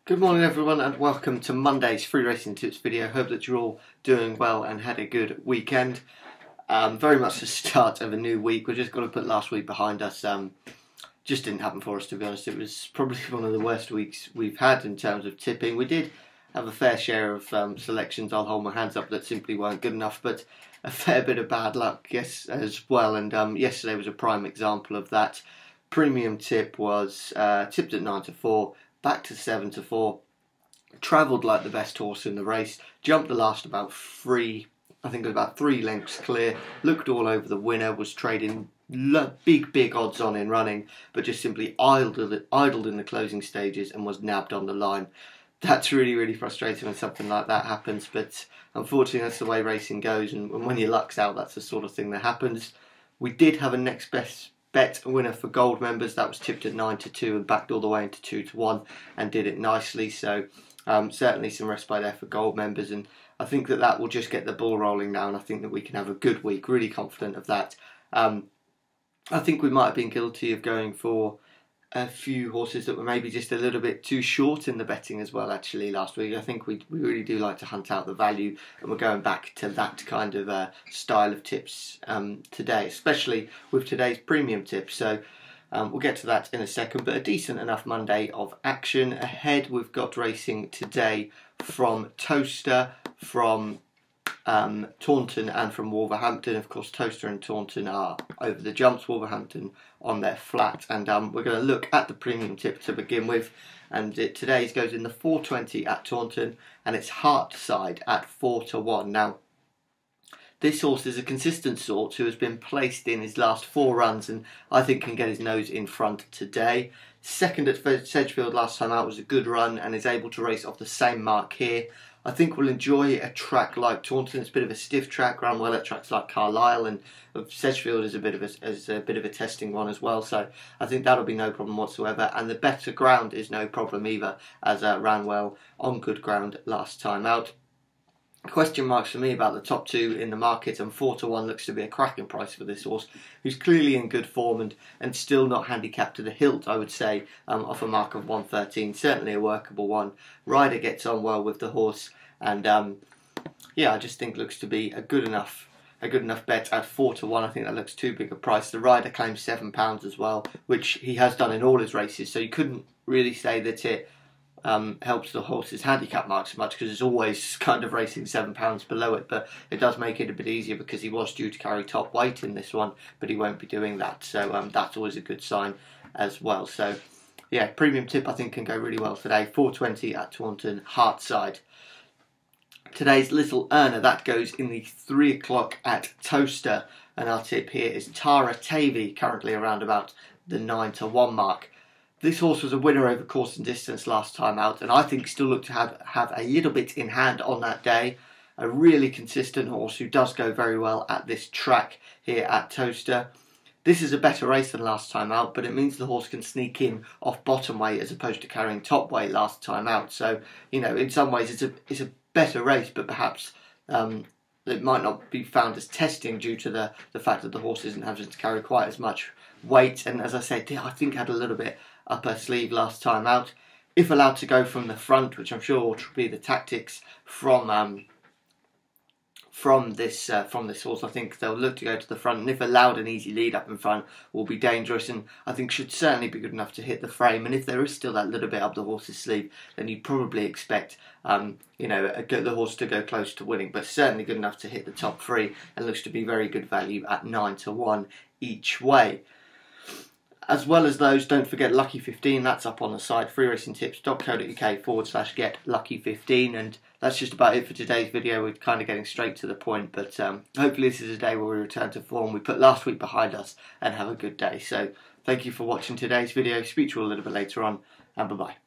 Good morning everyone and welcome to Monday's free racing tips video. Hope that you're all doing well and had a good weekend. Very much the start of a new week. We're just going to put last week behind us. Just didn't happen for us, to be honest. It was probably one of the worst weeks we've had in terms of tipping. We did have a fair share of selections, I'll hold my hands up, that simply weren't good enough, but a fair bit of bad luck yes as well, and yesterday was a prime example of that. Premium tip was tipped at 9-4, back to 7-4, travelled like the best horse in the race, jumped the last about three lengths clear, looked all over the winner, was trading big odds on in running, but just simply idled in the closing stages and was nabbed on the line. That's really frustrating when something like that happens, but unfortunately that's the way racing goes, and when your luck's out, that's the sort of thing that happens. We did have a next best bet winner for gold members. That was tipped at 9-2 and backed all the way into 2-1 and did it nicely, so certainly some respite there for gold members, and I think that will just get the ball rolling now, and I think that we can have a good week. Really confident of that. I think we might have been guilty of going for a few horses that were maybe just a little bit too short in the betting as well, actually, last week. I think we really do like to hunt out the value, and we're going back to that kind of style of tips today, especially with today's premium tips. So we'll get to that in a second, but a decent enough Monday of action ahead. We've got racing today from Towcester, from Taunton and from Wolverhampton. Of course, Towcester and Taunton are over the jumps, Wolverhampton on their flat, and we're going to look at the premium tip to begin with, and today's goes in the 420 at Taunton, and it's Heartside at 4-1. Now, this horse is a consistent sort who has been placed in his last 4 runs, and I think can get his nose in front today. Second at Sedgefield last time out was a good run and is able to race off the same mark here. I think we'll enjoy a track like Taunton. It's a bit of a stiff track, run well at tracks like Carlisle, and Sedgefield is a bit of a testing one as well. So I think that'll be no problem whatsoever. And the better ground is no problem either, as ran well on good ground last time out. Question marks for me about the top 2 in the market, and 4-1 looks to be a cracking price for this horse, who's clearly in good form and still not handicapped to the hilt, I would say, off a mark of 113. Certainly a workable one. Rider gets on well with the horse, and yeah, I just think looks to be a good enough bet at 4-1. I think that looks too big a price. The rider claims £7 as well, which he has done in all his races, so you couldn't really say that it helps the horse's handicap mark so much, because it's always kind of racing £7 below it, but it does make it a bit easier because he was due to carry top weight in this one, but he won't be doing that, so that's always a good sign as well. So yeah, premium tip I think can go really well today. 420 at Taunton, Heartside. Today's little earner, that goes in the 3 o'clock at Towcester, and our tip here is Tara Tavy, currently around about the 9-1 mark. This horse was a winner over course and distance last time out, and I think still looked to have a little bit in hand on that day. A really consistent horse who does go very well at this track here at Towcester. This is a better race than last time out, but it means the horse can sneak in off bottom weight as opposed to carrying top weight last time out. So, you know, in some ways it's a better race, but perhaps it might not be found as testing due to the fact that the horse isn't having to carry quite as much weight, and as I said, I think had a little bit up her sleeve last time out. If allowed to go from the front, which I'm sure will be the tactics from this horse, I think they'll look to go to the front, and if allowed an easy lead up in front, will be dangerous, and I think should certainly be good enough to hit the frame. And if there is still that little bit up the horse's sleeve, then you'd probably expect you know, the horse to go close to winning, but certainly good enough to hit the top 3, and looks to be very good value at 9-1 each way. As well as those, don't forget Lucky 15, that's up on the site, freeracingtips.co.uk/getlucky15, and that's just about it for today's video. We're kind of getting straight to the point, but hopefully this is a day where we return to form. We put last week behind us and have a good day. So thank you for watching today's video. Speak to you a little bit later on, and bye-bye.